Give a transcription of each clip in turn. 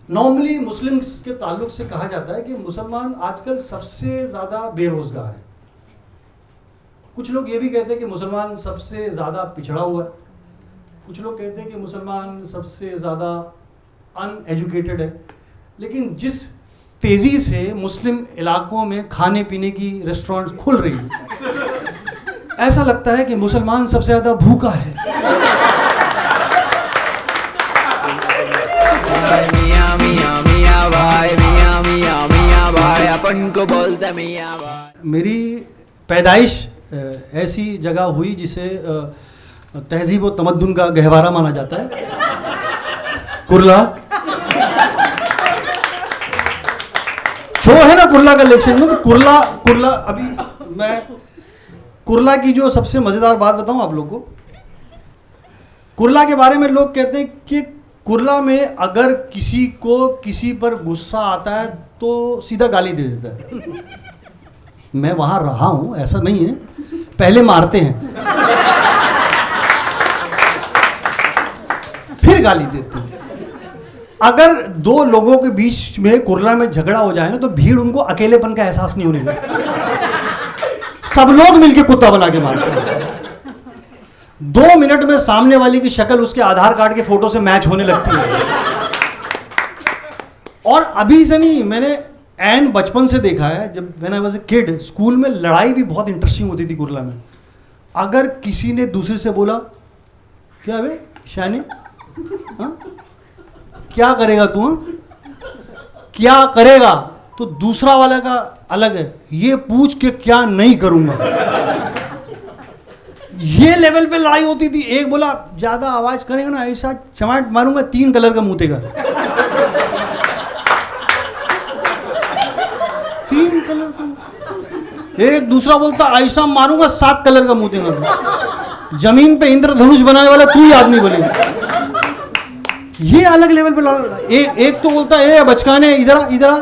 Normally Muslims के ताल्लुक से कहा जाता है कि मुसलमान आजकल सबसे ज़्यादा बेरोज़गार है। कुछ लोग ये भी कहते हैं कि मुसलमान सबसे ज़्यादा पिछड़ा हुआ है, कुछ लोग कहते हैं कि मुसलमान सबसे ज़्यादा अनएजुकेटेड है। लेकिन जिस तेज़ी से मुस्लिम इलाकों में खाने पीने की रेस्टोरेंट्स खुल रही हैं, ऐसा लगता है कि मुसलमान सबसे ज़्यादा भूखा है। अपन को बोलते मियां भाई। मेरी पैदाइश ऐसी जगह हुई जिसे तहजीब व तमद्दुन का गहवारा माना जाता है, कुर्ला। शो है ना कुर्ला का इलेक्शन में, तो कुर्ला अभी मैं कुर्ला की जो सबसे मज़ेदार बात बताऊं आप लोग को। कुर्ला के बारे में लोग कहते हैं कि कुर्ला में अगर किसी को किसी पर गुस्सा आता है तो सीधा गाली दे देता है। मैं वहाँ रहा हूँ, ऐसा नहीं है, पहले मारते हैं फिर गाली देते हैं। अगर दो लोगों के बीच में कुर्ला में झगड़ा हो जाए ना, तो भीड़ उनको अकेलेपन का एहसास नहीं होने देती, सब लोग मिलके कुत्ता बना के मारते हैं। 2 मिनट में सामने वाले की शक्ल उसके आधार कार्ड के फोटो से मैच होने लगती है। और अभी से नहीं, मैंने एन बचपन से देखा है, जब when I was a kid, school में लड़ाई भी बहुत इंटरेस्टिंग होती थी कुर्ला में। अगर किसी ने दूसरे से बोला, क्या बे शानी, हाँ क्या करेगा तू, क्या करेगा, तो दूसरा वाला का अलग है, ये पूछ के क्या नहीं करूंगा। ये लेवल पे लड़ाई होती थी। एक बोला ज्यादा आवाज करेगा ना ऐसा चमाट मारूंगा, 3 कलर का मुतेगा। 3 कलर का। एक दूसरा बोलता ऐसा मारूंगा 7 कलर का मुतेगा। जमीन पे इंद्रधनुष बनाने वाला तू ही आदमी बनेगा। ये अलग लेवल पे एक तो बोलता है बचकाने इधर आ,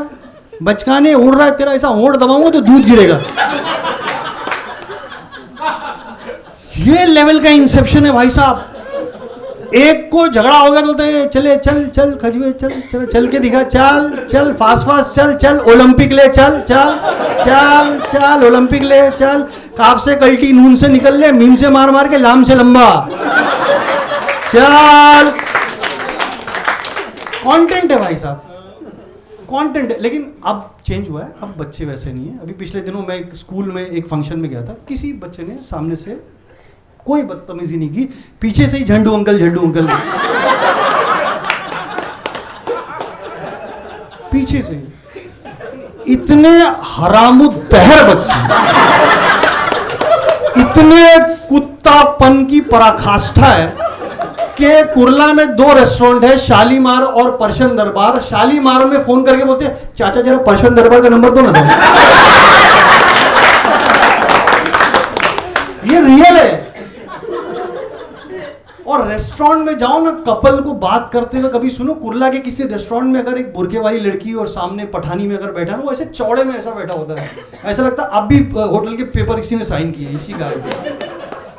बचकाने उड़ रहा है तेरा, ऐसा होंठ दबाऊंगा तो दूध गिरेगा। ये लेवल का इंसेप्शन है भाई साहब। एक को झगड़ा हो गया तो बोलते हैं चले चल खजवे चल के दिखा, चल फास्ट चल ओलंपिक ले, चल ओलंपिक ले, चल काफ से कल्टी नून से निकल ले, मीम से मार के लाम से लंबा, चल। कंटेंट है भाई साहब, कंटेंट है। लेकिन अब चेंज हुआ है, अब बच्चे वैसे नहीं है। अभी पिछले दिनों मैं एक स्कूल में एक फंक्शन में गया था, किसी बच्चे ने सामने से कोई बदतमीजी नहीं की, पीछे से ही झंडू अंकल पीछे से। इतने हरामुद्दहर बच्चे, इतने कुत्तापन की पराकाष्ठा है कि कुर्ला में 2 रेस्टोरेंट है, शालीमार और पर्शियन दरबार। शालीमार में फोन करके बोलते चाचा जरा पर्शियन दरबार का नंबर दो ना। ये रियल है। और रेस्टोरेंट में जाओ ना, कपल को बात करते हुए कभी सुनो। कुर्ला के किसी रेस्टोरेंट में अगर एक बुरखे वाली लड़की और सामने पठानी में अगर बैठा ना, वो ऐसे चौड़े में ऐसा बैठा होता है, ऐसा लगता है अब भी होटल के पेपर इसी ने साइन किए, इसी का है,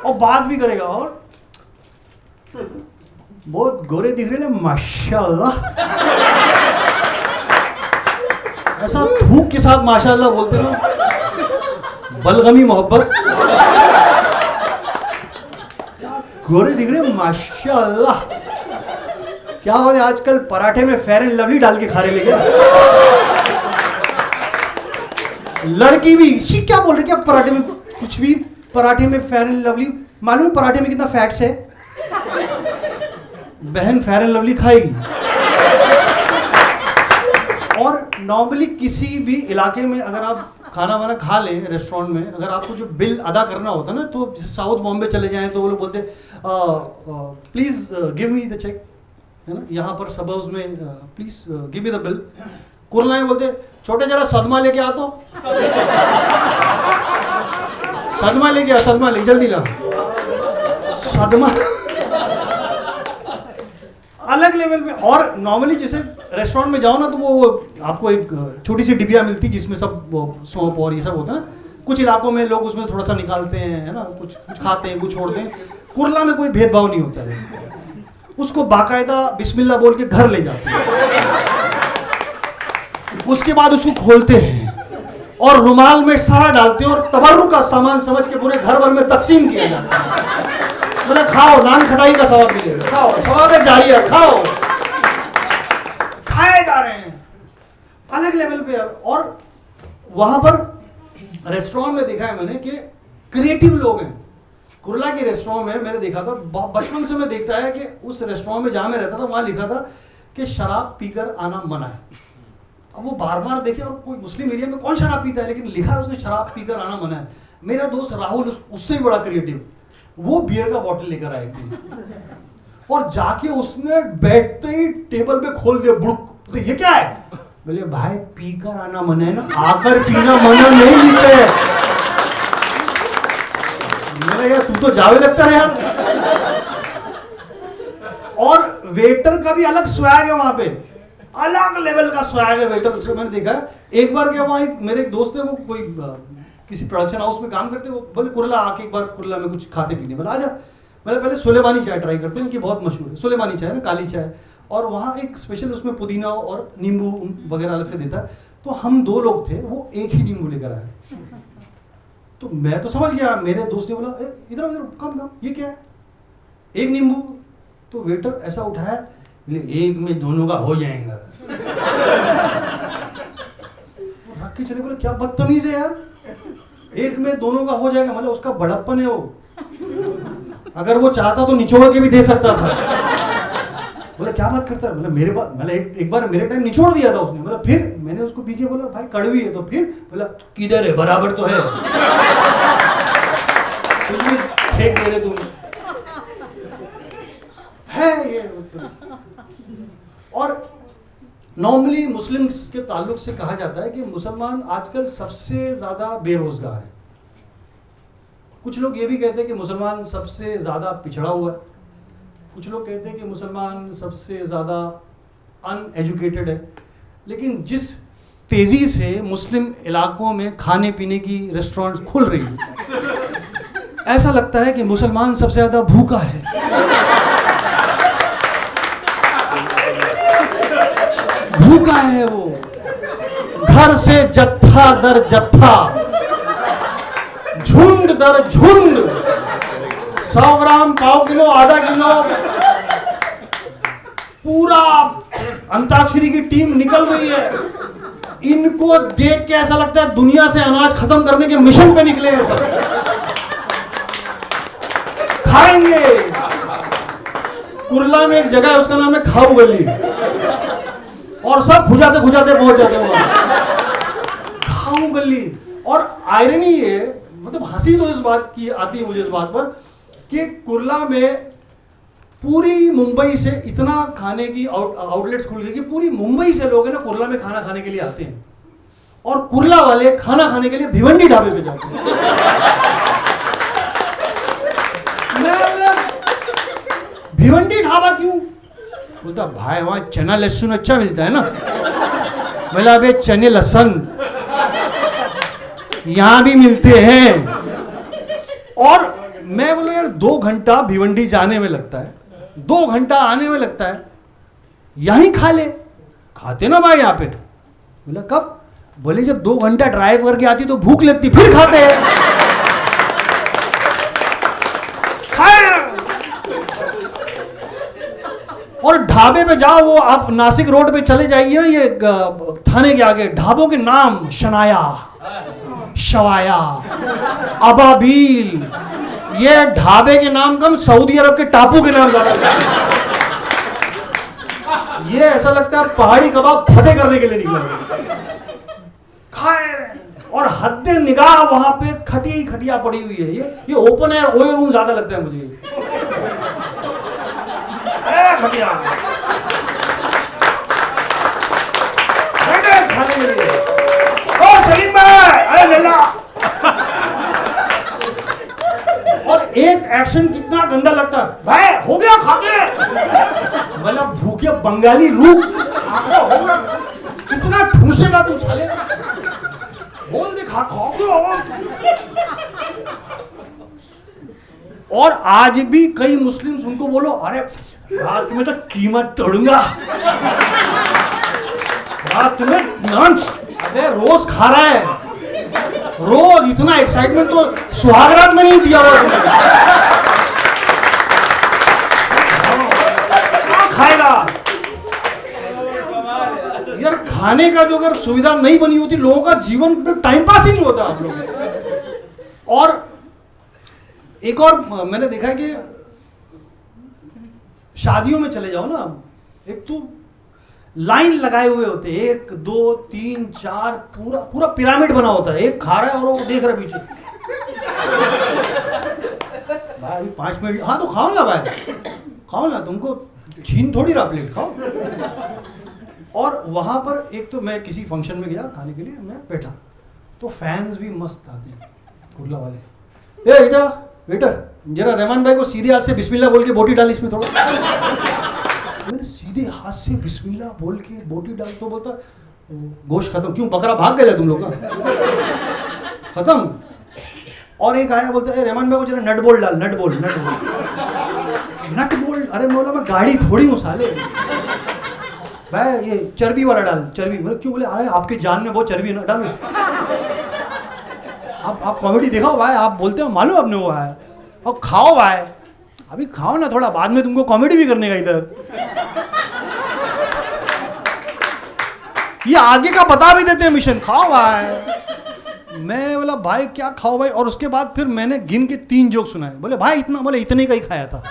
और बात भी करेगा। और बहुत गोरे दिख रहे हैं माशाल्लाह, ऐसा थूक के साथ माशाल्लाह बोलते ना, बलगमी मोहब्बत। गोरे दिख रहे माशाल्लाह। क्या हो रहा है आजकल, पराठे में फेयर एंड लवली डाल के खा रहे लेके। लड़की भी क्या बोल रही, क्या पराठे में कुछ भी, पराठे में फेयर एंड लवली। मालूम है पराठे में कितना फैट्स है? बहन फेयर एंड लवली खाएगी। और नॉर्मली किसी भी इलाके में अगर आप खाना वाना खा लें रेस्टोरेंट में, अगर आपको जो बिल अदा करना होता है ना, तो साउथ बॉम्बे चले जाएं तो वो लोग बोलते please give me the check, है ना। यहाँ पर सबर्ब्स में please give me the bill. Kurla में बोलते छोटे जरा सदमा लेके आ, तो सदमा लेके आ, सदमा ले जल्दी ला, सदमा। अलग लेवल में। और नॉर्मली जैसे रेस्टोरेंट में जाओ ना, तो वो आपको एक छोटी सी डिबिया मिलती जिसमें सब सौंफ और ये सब होता है ना। कुछ इलाकों में लोग उसमें थोड़ा सा निकालते हैं, है ना, कुछ खाते हैं, कुछ छोड़ते हैं। कुर्ला में कोई भेदभाव नहीं होता है, उसको बाकायदा बिस्मिल्लाह बोल के घर ले जाते हैं। उसके बाद उसको खोलते हैं और रुमाल में सारा डालते हैं और तबर्रुक का सामान समझ के पूरे घर भर में तकसीम किया जाता है। मतलब खाओ, नान खटाई का सवाब मिलेगा, खाओ, सवाब जारी है, खाओ। खाए जा रहे हैं अलग लेवल पे यार। और वहां पर रेस्टोरेंट में देखा है मैंने कि क्रिएटिव लोग हैं। कुरला के रेस्टोरेंट में मैंने देखा था, बचपन से मैं देखता है कि उस रेस्टोरेंट में जहां मैं रहता था वहां लिखा था कि शराब पीकर आना मना है। अब वो बार बार देखे, और कोई मुस्लिम एरिया में कौन शराब पीता है, लेकिन लिखा है उसने शराब पीकर आना मना है। मेरा दोस्त राहुल उससे भी बड़ा क्रिएटिव, वो बियर का बॉटल लेकर आया एक दिन और जाके उसने बैठते ही टेबल पे खोल दिया, बुड़क। तो ये क्या है? बोले भाई पीकर आना मना है ना, आकर पीना मना नहीं लिखते है। मैंने यार तू तो जावेद अख्तर है यार। और वेटर का भी अलग स्वैग है वहां पे, अलग लेवल का स्वैग है वेटर से। मैंने देखा है एक बार क्या, वहां मेरे एक दोस्त है, वो कोई किसी प्रोडक्शन हाउस में काम करते, वो बोले कुरला आके एक बार कुरला में कुछ खाते पीते। बोला आजा। मैंने पहले सुलेमानी चाय ट्राई करते हैं कि बहुत मशहूर है सुलेमानी चाय ना, काली चाय, और वहाँ एक स्पेशल उसमें पुदीना और नींबू वगैरह अलग से देता है। तो हम 2 लोग थे, वो एक ही नींबू लेकर आया। तो मैं तो समझ गया, मेरे दोस्त ने बोला इधर इधर कम, ये क्या है? एक नींबू। तो वेटर ऐसा उठाया, बोले एक में दोनों का हो जाएगा। रख के चले, बोले क्या बदतमीज है यार, एक में दोनों का हो जाएगा, मतलब उसका बड़प्पन है वो। अगर वो चाहता तो निचोड़ के भी दे सकता था। बोला क्या बात करता है? मतलब मेरे पास, मतलब एक बार मेरे टाइम निचोड़ दिया था उसने। मतलब फिर मैंने उसको पी के बोला भाई कड़वी है, तो फिर बोला किधर है, बराबर तो है। कुछ भी फेंक दे रहे तुम है ये। और नॉर्मली मुस्लिम्स के ताल्लुक से कहा जाता है कि मुसलमान आजकल सबसे ज्यादा बेरोजगार है। कुछ लोग ये भी कहते हैं कि मुसलमान सबसे ज्यादा पिछड़ा हुआ है, कुछ लोग कहते हैं कि मुसलमान सबसे ज़्यादा अनएजुकेटेड है। लेकिन जिस तेज़ी से मुस्लिम इलाकों में खाने पीने की रेस्टोरेंट्स खुल रही हैं, ऐसा लगता है कि मुसलमान सबसे ज़्यादा भूखा है। भूखा है वो, घर से जत्था दर जत्था, झुंड दर झुंड, 100 ग्राम, पाव किलो, आधा किलो, पूरा अंताक्षरी की टीम निकल रही है। इनको देख के ऐसा लगता है दुनिया से अनाज खत्म करने के मिशन पे निकले हैं सब। खाएंगे। कुरला में एक जगह है, उसका नाम है खाऊ गली, और सब खुजाते खुजाते पहुंच जाते हैं वहां। खाऊ गली। और आयरनी ये, मतलब हंसी तो इस बात की आती है मुझे, इस बात पर कि कुरला में पूरी मुंबई से इतना खाने की आउटलेट्स खुल गई कि पूरी मुंबई से लोग है ना कुरला में खाना खाने के लिए आते हैं, और कुरला वाले खाना खाने के लिए भिवंडी ढाबे पे जाते हैं। मैं भिवंडी ढाबा क्यों? बोलता भाई वहां चना लहसुन अच्छा मिलता है ना। बोला अबे चने लहसुन यहां भी मिलते हैं। और मैं बोला यार 2 घंटा भिवंडी जाने में लगता है, 2 घंटा आने में लगता है, यहीं खा ले। खाते ना भाई यहाँ पे। बोला कब? बोले जब 2 घंटा ड्राइव करके आती तो भूख लगती, फिर खाते हैं। खाए। और ढाबे पे जाओ, वो आप नासिक रोड पे चले जाइए ना, ये थाने के आगे ढाबों के नाम शनाया, शवाया, अबाबील, ये ढाबे के नाम कम सऊदी अरब के टापू के नाम ज्यादा। ये ऐसा लगता है पहाड़ी कबाब फतेह करने के लिए निकला। खाए और हद्दे निगाह वहां पे खटिया पड़ी हुई है। ये ओपन एयर ओए रूम ज्यादा लगता है मुझे। खटिया खाने के लिए। ओ सलीम भाई, अरे लल्ला। और एक एक्शन कितना गंदा लगता है, भाई हो गया खाके। मतलब भूखे बंगाली रूप खाके हो गया, कितना ठूसेगा तू साले। बोल दे खा और आज भी कई मुस्लिम्स उनको बोलो अरे रात में तो कीमत तोड़ूंगा, रात में अबे रोज खा रहा है, रोज इतना एक्साइटमेंट तो सुहागरात में नहीं दिया हुआ तुमने। क्या खाएगा यार? खाने का जो अगर सुविधा नहीं बनी होती, लोगों का जीवन में टाइम पास ही नहीं होता आप लोग। और एक और मैंने देखा है कि शादियों में चले जाओ ना, एक तो लाइन लगाए हुए होते हैं, 1 2 3 4, पूरा पूरा पिरामिड बना होता है। एक खा रहा है और वो देख रहा है पीछे। भाई अभी 5 मिनट, हाँ तो खाओ ना भाई, खाओ ना, तुमको छीन थोड़ी रहा प्लेट, खाओ। और वहाँ पर एक तो मैं किसी फंक्शन में गया खाने के लिए, मैं बैठा तो फैंस भी मस्त आते हैं कुर्ला वाले। ए इधर वेटर, जरा रहमान भाई को सीधे हाथ से बिस्मिल्लाह बोल के बोटी डाल इसमें थोड़ा। मैंने सीधे हाथ से बिस्मिल्लाह बोल के बोटी डाल तो बोलता गोश्त खत्म। क्यों, बकरा भाग गया तुम लोग का? खत्म। और एक आया बोलता है रहमान भाई को जरा नट बोल्ट डाल, nut bolt, nut bolt, nut bolt. अरे बोला मैं गाड़ी थोड़ी हूँ साले भाई, ये चर्बी वाला डाल, चर्बी। मतलब क्यों? बोले अरे आपके जान में बहुत चर्बी है ना, डाल। आप कॉमेडी दिखाओ भाई, आप बोलते हो मालूम आपने वो है, और खाओ भाई, अभी खाओ ना थोड़ा, बाद में तुमको कॉमेडी भी करने का इधर। ये आगे का बता भी देते हैं मिशन, खाओ भाई। मैंने बोला भाई क्या खाओ भाई, और उसके बाद फिर मैंने गिन के 3 जोक सुनाए। बोले भाई इतना, बोले इतने का ही खाया था।